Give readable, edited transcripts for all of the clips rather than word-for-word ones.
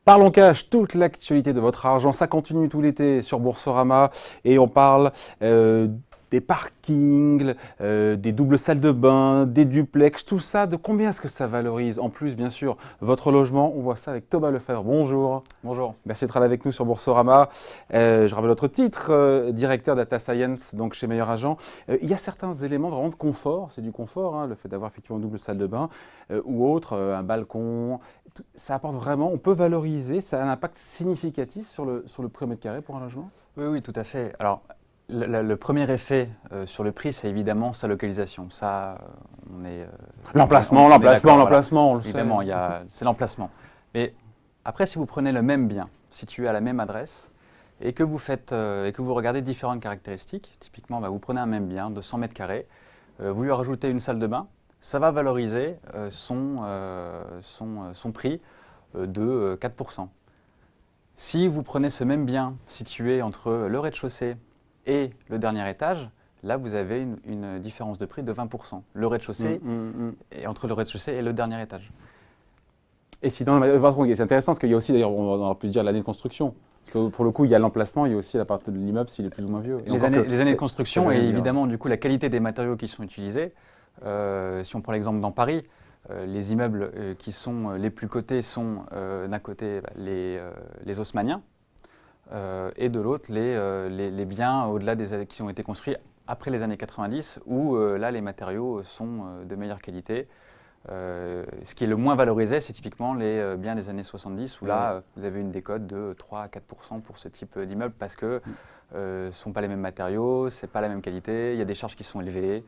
Parlons cash, toute l'actualité de votre argent, ça continue tout l'été sur Boursorama et on parle des parkings, des doubles salles de bain, des duplex, tout ça, de combien est-ce que ça valorise? En plus, bien sûr, votre logement, on voit ça avec Thomas Lefebvre. Bonjour. Bonjour. Merci d'être là avec nous sur Boursorama. Je rappelle votre titre, directeur Data Science donc chez Meilleur Agent. Il y a certains éléments vraiment de confort, c'est du confort, hein, le fait d'avoir effectivement une double salle de bain ou autre, un balcon. Ça apporte vraiment, on peut valoriser, ça a un impact significatif sur le prix au mètre carré pour un logement? Oui, tout à fait. Alors, le premier effet sur le prix, c'est évidemment sa localisation. Ça, on est... L'emplacement, on le sait. Évidemment, c'est l'emplacement. Mais après, si vous prenez le même bien, situé à la même adresse, et que vous regardez différentes caractéristiques, typiquement, vous prenez un même bien de 100 mètres carrés, vous lui rajoutez une salle de bain, ça va valoriser son prix de 4%. Si vous prenez ce même bien situé entre le rez-de-chaussée et le dernier étage, là vous avez une différence de prix de 20%. Le rez-de-chaussée et entre le rez-de-chaussée et le dernier étage. Et sinon, c'est intéressant parce qu'il y a aussi, d'ailleurs, on aurait pu dire l'année de construction. Parce que pour le coup, il y a l'emplacement, il y a aussi la partie de l'immeuble s'il est plus ou moins vieux. Les années de construction et évidemment du coup la qualité des matériaux qui sont utilisés. Si on prend l'exemple dans Paris, les immeubles qui sont les plus cotés sont d'un côté les haussmanniens et de l'autre les biens au-delà des années qui ont été construits après les années 90 où là les matériaux sont de meilleure qualité. Ce qui est le moins valorisé, c'est typiquement les biens des années 70 où là vous avez une décote de 3 à 4% pour ce type d'immeuble parce que ce ne sont pas les mêmes matériaux, ce n'est pas la même qualité, il y a des charges qui sont élevées.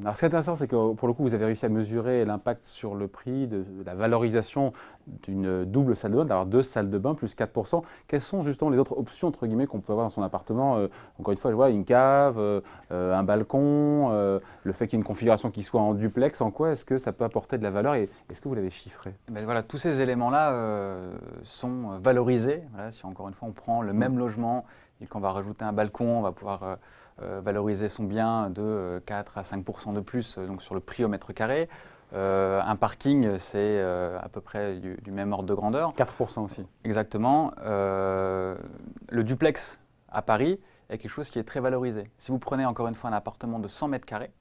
Alors ce qui est intéressant, c'est que pour le coup, vous avez réussi à mesurer l'impact sur le prix de la valorisation d'une double salle de bain, d'avoir deux salles de bain plus 4%. Quelles sont justement les autres options entre guillemets qu'on peut avoir dans son appartement? Encore une fois, je vois une cave, un balcon, le fait qu'il y ait une configuration qui soit en duplex. En quoi est-ce que ça peut apporter de la valeur et est-ce que vous l'avez chiffré? Voilà, tous ces éléments-là sont valorisés. Voilà, si encore une fois on prend le même logement et qu'on va rajouter un balcon, on va pouvoir valoriser son bien de 4 à 5% de plus donc sur le prix au mètre carré. Un parking, c'est à peu près du même ordre de grandeur. 4% aussi. Exactement. Le duplex à Paris est quelque chose qui est très valorisé. Si vous prenez encore une fois un appartement de 100 mètres carrés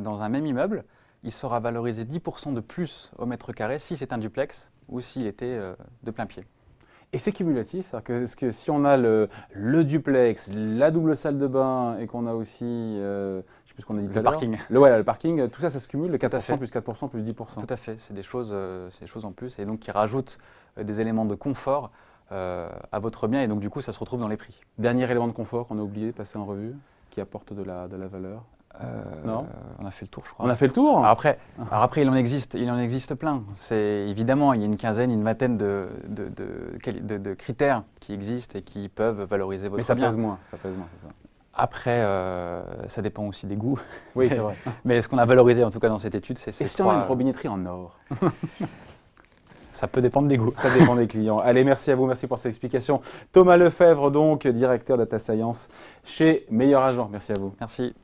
dans un même immeuble, il sera valorisé 10% de plus au mètre carré si c'est un duplex ou s'il était de plein pied. Et c'est cumulatif, c'est-à-dire que si on a le duplex, la double salle de bain et qu'on a aussi, je ne sais plus ce qu'on a dit tout à l'heure. Le parking, tout ça, ça se cumule, le 4% plus 4% plus 10%. Tout à fait, c'est des choses en plus et donc qui rajoutent des éléments de confort à votre bien et donc du coup ça se retrouve dans les prix. Dernier élément de confort qu'on a oublié de passer en revue, qui apporte de la valeur. Non, on a fait le tour, je crois. On a fait le tour. Alors après, il en existe plein. C'est évidemment, il y a une quinzaine, une vingtaine de critères qui existent et qui peuvent valoriser votre bien. Mais ça pèse moins, c'est ça. Après, ça dépend aussi des goûts. Oui, c'est vrai. Mais ce qu'on a valorisé en tout cas dans cette étude, c'est ces trois. Et si on a une robinetterie en or? Ça peut dépendre des goûts. Ça dépend des clients. Allez, merci à vous, merci pour cette explication. Thomas Lefebvre, donc, directeur Data Science chez Meilleur Agent. Merci à vous. Merci.